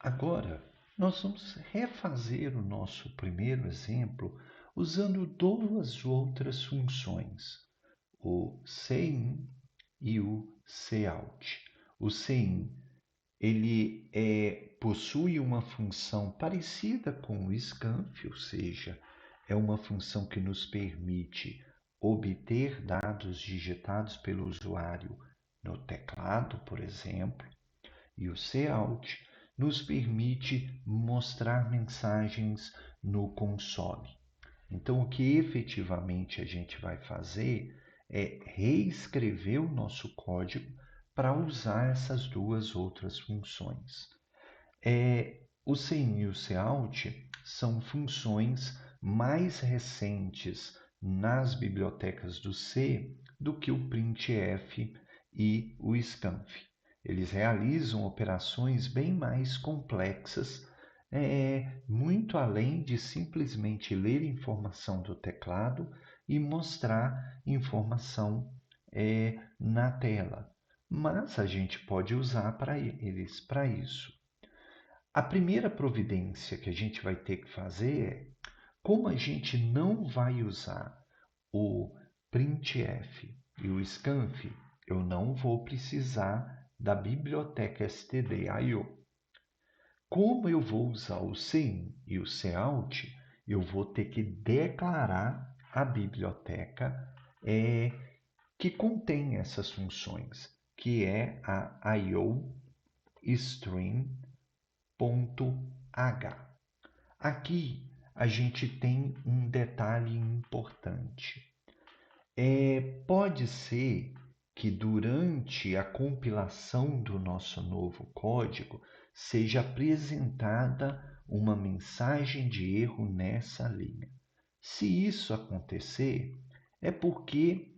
Agora, nós vamos refazer o nosso primeiro exemplo usando duas outras funções, o sein e o cout. O sein possui uma função parecida com o scanf, ou seja, é uma função que nos permite obter dados digitados pelo usuário no teclado, por exemplo, e o cout nos permite mostrar mensagens no console. Então, o que efetivamente a gente vai fazer é reescrever o nosso código para usar essas duas outras funções. O sein e o cout são funções mais recentes nas bibliotecas do C do que o printf e o scanf. Eles realizam operações bem mais complexas, muito além de simplesmente ler informação do teclado e mostrar informação na tela. Mas a gente pode usar para eles para isso. A primeira providência que a gente vai ter que fazer é, como a gente não vai usar o printf e o scanf, eu não vou precisar da biblioteca stdio. Como eu vou usar o sein e o cout, eu vou ter que declarar a biblioteca que contém essas funções, que é a iostream.h. Aqui a gente tem um detalhe importante. Pode ser que durante a compilação do nosso novo código seja apresentada uma mensagem de erro nessa linha. Se isso acontecer, é porque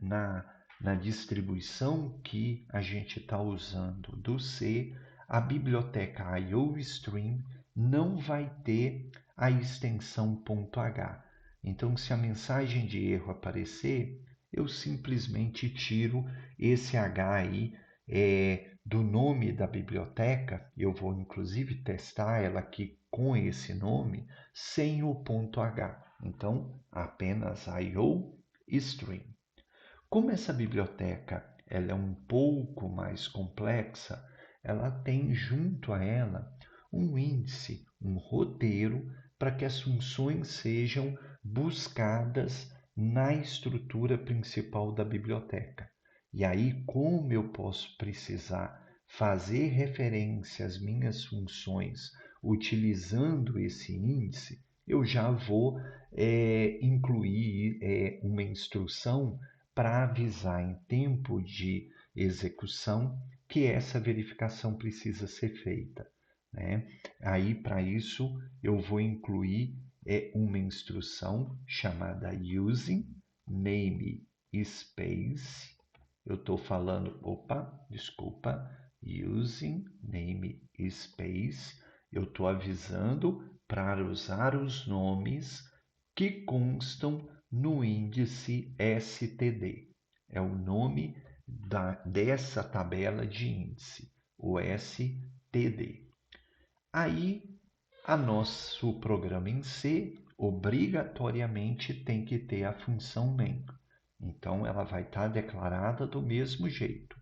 na, na distribuição que a gente está usando do C, a biblioteca iostream não vai ter a extensão .h. Então, se a mensagem de erro aparecer, eu simplesmente tiro esse H aí do nome da biblioteca. Eu vou inclusive testar ela aqui com esse nome, sem o .h. Então, apenas iostream. Como essa biblioteca ela é um pouco mais complexa, ela tem junto a ela um índice, um roteiro, para que as funções sejam buscadas na estrutura principal da biblioteca. E aí, como eu posso precisar fazer referência às minhas funções utilizando esse índice, eu já vou incluir uma instrução para avisar em tempo de execução que essa verificação precisa ser feita, né? Aí, para isso, eu vou incluir uma instrução chamada using namespace. Eu estou falando, desculpa, using namespace. Eu estou avisando para usar os nomes que constam no índice std. É o nome dessa tabela de índice, o std. Aí, nosso programa em C obrigatoriamente tem que ter a função main. Então, ela vai estar declarada do mesmo jeito.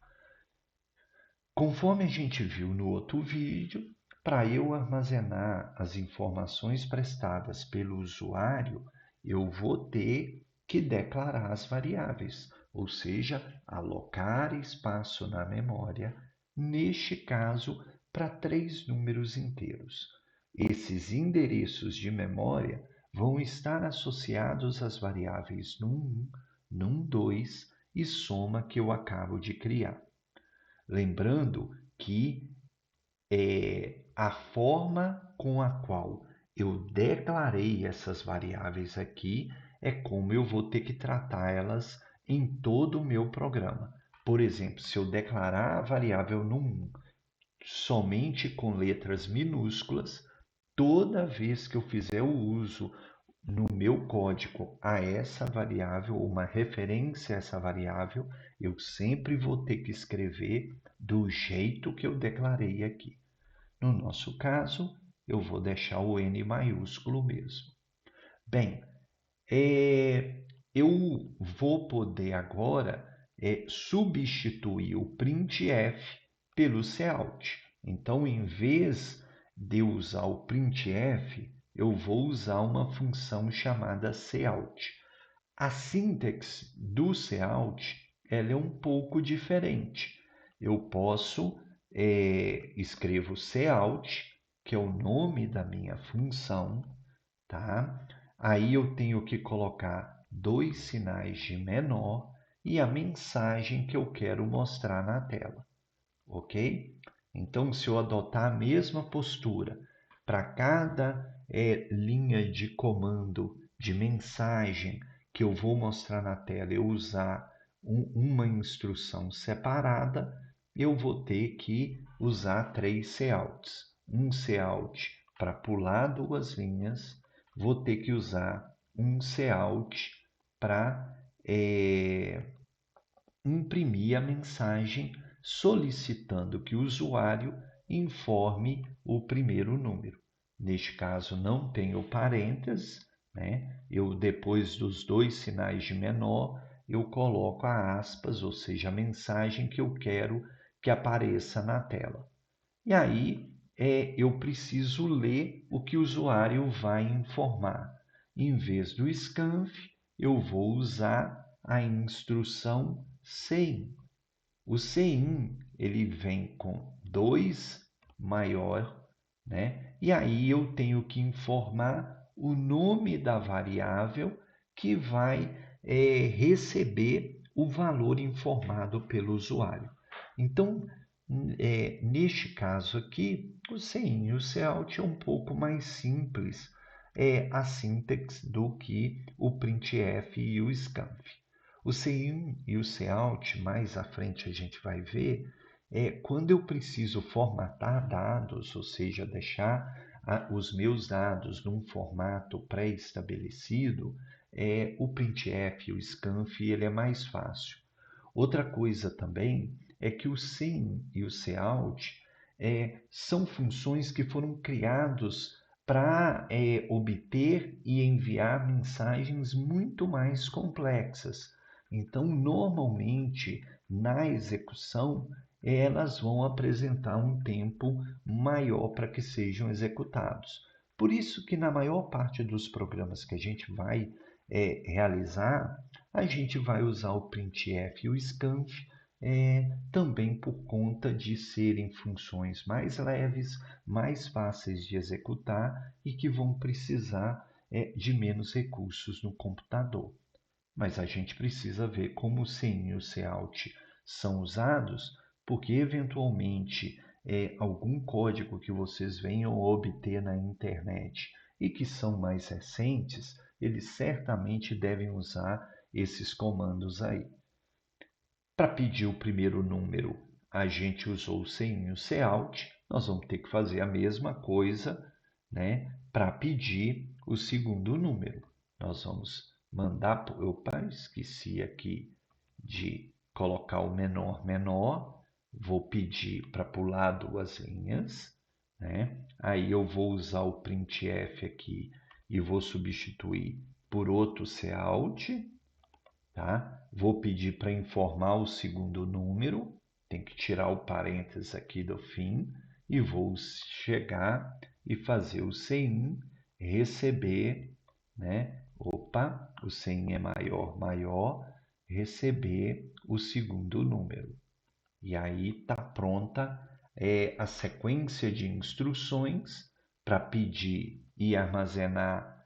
Conforme a gente viu no outro vídeo, para eu armazenar as informações prestadas pelo usuário, eu vou ter que declarar as variáveis, ou seja, alocar espaço na memória, neste caso, para 3 números inteiros. Esses endereços de memória vão estar associados às variáveis num1, num2 e soma que eu acabo de criar. Lembrando que a forma com a qual eu declarei essas variáveis aqui é como eu vou ter que tratar elas em todo o meu programa. Por exemplo, se eu declarar a variável num1 somente com letras minúsculas, toda vez que eu fizer o uso no meu código a essa variável, uma referência a essa variável, eu sempre vou ter que escrever do jeito que eu declarei aqui. No nosso caso, eu vou deixar o N maiúsculo mesmo. Bem, eu vou poder agora substituir o printf pelo cout. Então, em vez de eu usar o printf, eu vou usar uma função chamada cout. A sintaxe do cout ela é um pouco diferente. Eu posso, escrevo cout, que é o nome da minha função, tá? Aí eu tenho que colocar dois sinais de menor e a mensagem que eu quero mostrar na tela, ok? Então, se eu adotar a mesma postura para cada linha de comando de mensagem que eu vou mostrar na tela, eu usar uma instrução separada, eu vou ter que usar 3 couts. Um cout para pular 2 linhas, vou ter que usar um cout para imprimir a mensagem solicitando que o usuário informe o primeiro número. Neste caso, não tenho parênteses, né? Eu, depois dos dois sinais de menor, eu coloco a aspas, ou seja, a mensagem que eu quero que apareça na tela. E aí, eu preciso ler o que o usuário vai informar. Em vez do scanf, eu vou usar a instrução CIN. O CIN ele vem com 2 maior, né? E aí eu tenho que informar o nome da variável que vai receber o valor informado pelo usuário. Então, neste caso aqui, o CIN e o cout é um pouco mais simples a sintaxe do que o printf e o scanf. O CIN e o cout, mais à frente a gente vai ver, quando eu preciso formatar dados, ou seja, deixar os meus dados num formato pré-estabelecido, o printf e o scanf ele é mais fácil. Outra coisa também é que o CIN e o cout são funções que foram criados para obter e enviar mensagens muito mais complexas. Então, normalmente, na execução, elas vão apresentar um tempo maior para que sejam executados. Por isso que na maior parte dos programas que a gente vai realizar, a gente vai usar o printf e o scanf também por conta de serem funções mais leves, mais fáceis de executar e que vão precisar de menos recursos no computador. Mas a gente precisa ver como o CIN e o cout são usados, porque eventualmente algum código que vocês venham a obter na internet e que são mais recentes, eles certamente devem usar esses comandos aí. Para pedir o primeiro número, a gente usou o CIN e o cout, nós vamos ter que fazer a mesma coisa, né, para pedir o segundo número. Nós vamos mandar, opa, esqueci aqui de colocar o menor, vou pedir para pular 2 linhas, né? Aí eu vou usar o printf aqui e vou substituir por outro cout, tá? Vou pedir para informar o segundo número, tem que tirar o parênteses aqui do fim, e vou chegar e fazer o CIN, receber, né? Opa, o CIN é maior, receber o segundo número. E aí está pronta a sequência de instruções para pedir e armazenar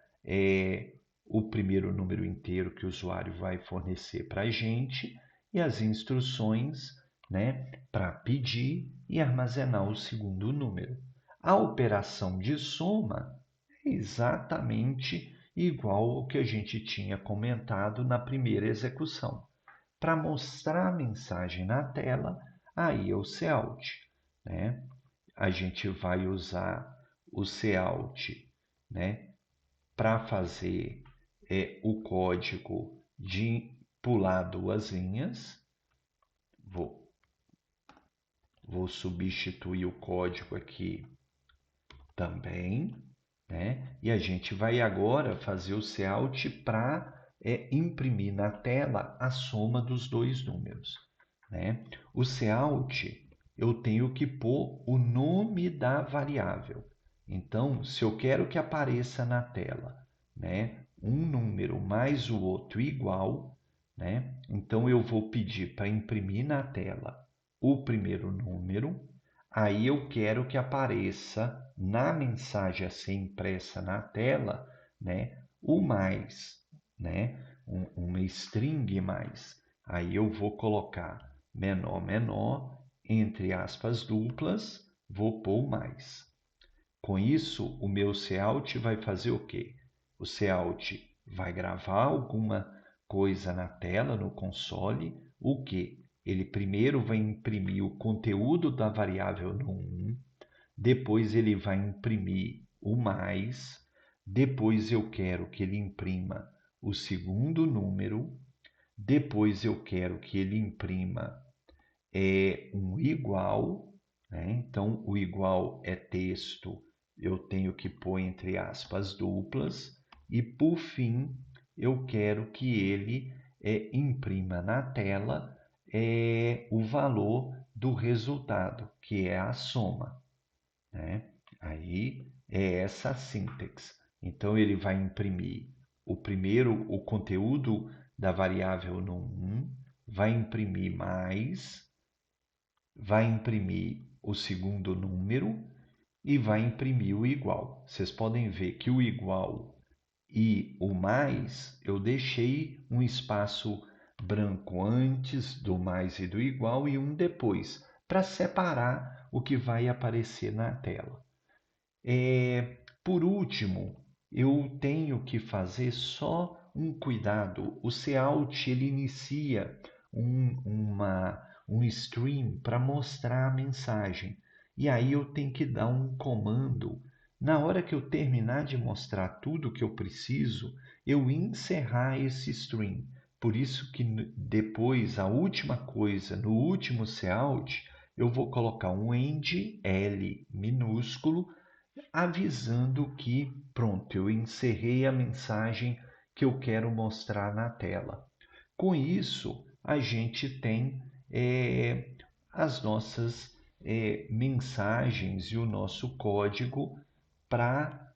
o primeiro número inteiro que o usuário vai fornecer para a gente e as instruções, né, para pedir e armazenar o segundo número. A operação de soma é exatamente igual ao que a gente tinha comentado na primeira execução. Para mostrar a mensagem na tela, aí é o cout, né? A gente vai usar o cout, né, para fazer o código de pular 2 linhas. Vou substituir o código aqui também, né? E a gente vai agora fazer o Cout para imprimir na tela a soma dos dois números, né? O Cout, eu tenho que pôr o nome da variável. Então, se eu quero que apareça na tela, né, um número mais o outro igual, né? Então eu vou pedir para imprimir na tela o primeiro número. Aí eu quero que apareça na mensagem a ser impressa na tela, né, o mais, né, uma string mais. Aí eu vou colocar menor, menor, entre aspas duplas, vou pôr mais. Com isso, o meu Cout vai fazer o quê? O Cout vai gravar alguma coisa na tela, no console, o que? Ele primeiro vai imprimir o conteúdo da variável no 1, depois ele vai imprimir o mais, depois eu quero que ele imprima o segundo número, depois eu quero que ele imprima um igual, né? Então o igual é texto, eu tenho que pôr entre aspas duplas, e por fim eu quero que ele imprima na tela o valor do resultado, que é a soma, né? Aí é essa a sintaxe. Então ele vai imprimir o conteúdo da variável no 1, vai imprimir mais, vai imprimir o segundo número e vai imprimir o igual. Vocês podem ver que o igual e o mais, eu deixei um espaço branco antes do mais e do igual e um depois, para separar o que vai aparecer na tela. Por último, eu tenho que fazer só um cuidado. O Cout ele inicia um stream para mostrar a mensagem. E aí eu tenho que dar um comando. Na hora que eu terminar de mostrar tudo que eu preciso, eu encerrar esse stream. Por isso que depois, a última coisa, no último Cout, eu vou colocar um end, L minúsculo, avisando que, pronto, eu encerrei a mensagem que eu quero mostrar na tela. Com isso, a gente tem as nossas mensagens e o nosso código para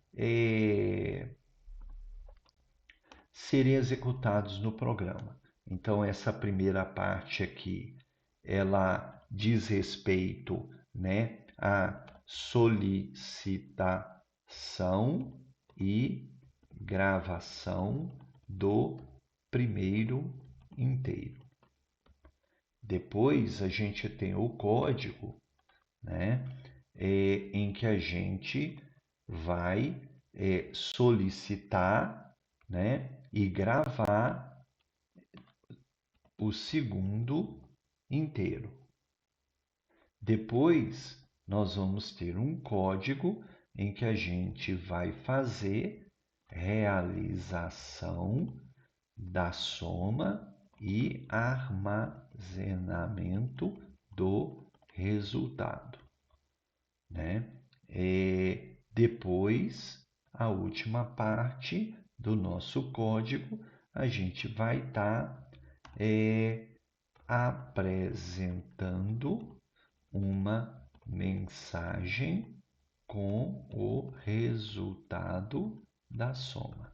serem executados no programa. Então, essa primeira parte aqui, ela diz respeito, né, à solicitação e gravação do primeiro inteiro. Depois a gente tem o código, né, em que a gente vai solicitar, né, e gravar o segundo inteiro. Depois, nós vamos ter um código em que a gente vai fazer realização da soma e armazenamento do resultado, né? Depois, a última parte do nosso código, a gente vai estar apresentando uma mensagem com o resultado da soma,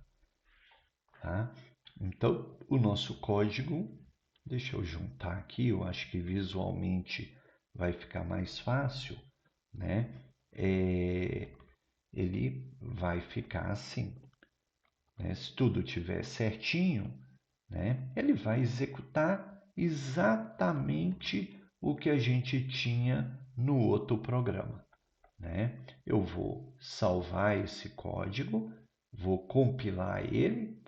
tá? Então, o nosso código, deixa eu juntar aqui, eu acho que visualmente vai ficar mais fácil, né? Ele vai ficar assim, né? Se tudo tiver certinho, né? Ele vai executar exatamente o que a gente tinha no outro programa, né? Eu vou salvar esse código, vou compilar ele,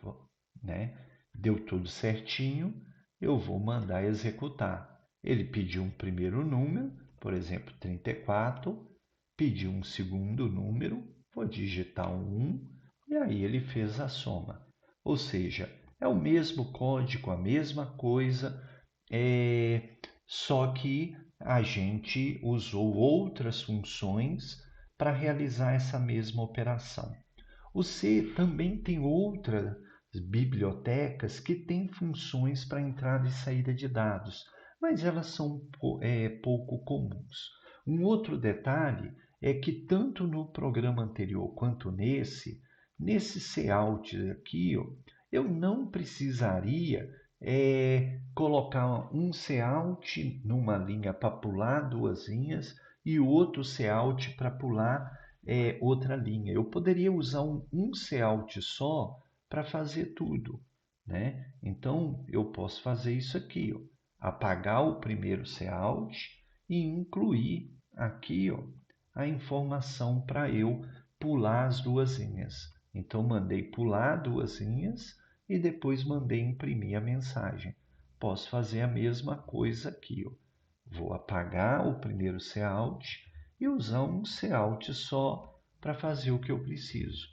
né? Deu tudo certinho, eu vou mandar executar. Ele pediu um primeiro número, por exemplo, 34, pediu um segundo número, vou digitar um 1, e aí ele fez a soma. Ou seja, é o mesmo código, a mesma coisa, só que a gente usou outras funções para realizar essa mesma operação. O C também tem outras bibliotecas que têm funções para entrada e saída de dados, mas elas são pouco comuns. Um outro detalhe é que tanto no programa anterior quanto nesse Cout aqui, ó, eu não precisaria colocar um Cout numa linha para pular duas linhas e outro Cout para pular outra linha. Eu poderia usar um Cout só para fazer tudo, né? Então, eu posso fazer isso aqui, ó, apagar o primeiro Cout e incluir aqui, ó, a informação para eu pular as duas linhas. Então, mandei pular duas linhas e depois mandei imprimir a mensagem. Posso fazer a mesma coisa aqui, ó. Vou apagar o primeiro Cout e usar um Cout só para fazer o que eu preciso.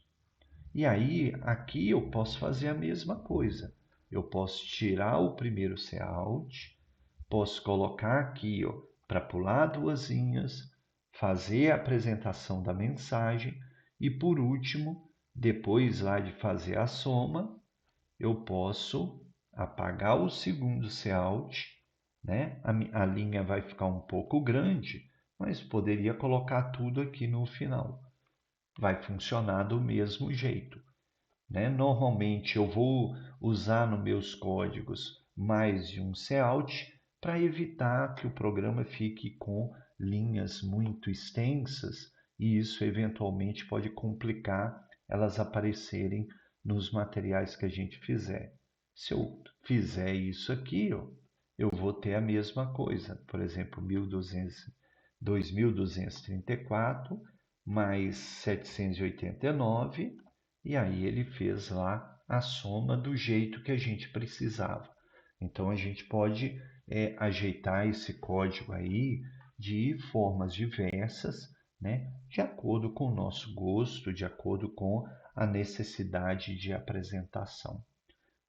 E aí, aqui eu posso fazer a mesma coisa. Eu posso tirar o primeiro Cout, posso colocar aqui para pular duas linhas, fazer a apresentação da mensagem e, por último, depois lá de fazer a soma, eu posso apagar o segundo Cout, né? A linha vai ficar um pouco grande, mas poderia colocar tudo aqui no final. Vai funcionar do mesmo jeito, né? Normalmente eu vou usar nos meus códigos mais de um Cout para evitar que o programa fique com linhas muito extensas e isso eventualmente pode complicar elas aparecerem nos materiais que a gente fizer. Se eu fizer isso aqui, ó, eu vou ter a mesma coisa. Por exemplo, 2234 mais 789, e aí ele fez lá a soma do jeito que a gente precisava. Então a gente pode ajeitar esse código aí de formas diversas, né, de acordo com o nosso gosto, de acordo com a necessidade de apresentação.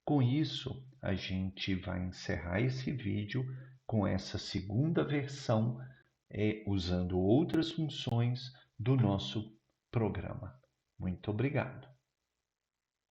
Com isso, a gente vai encerrar esse vídeo com essa segunda versão, usando outras funções do nosso programa. Muito obrigado.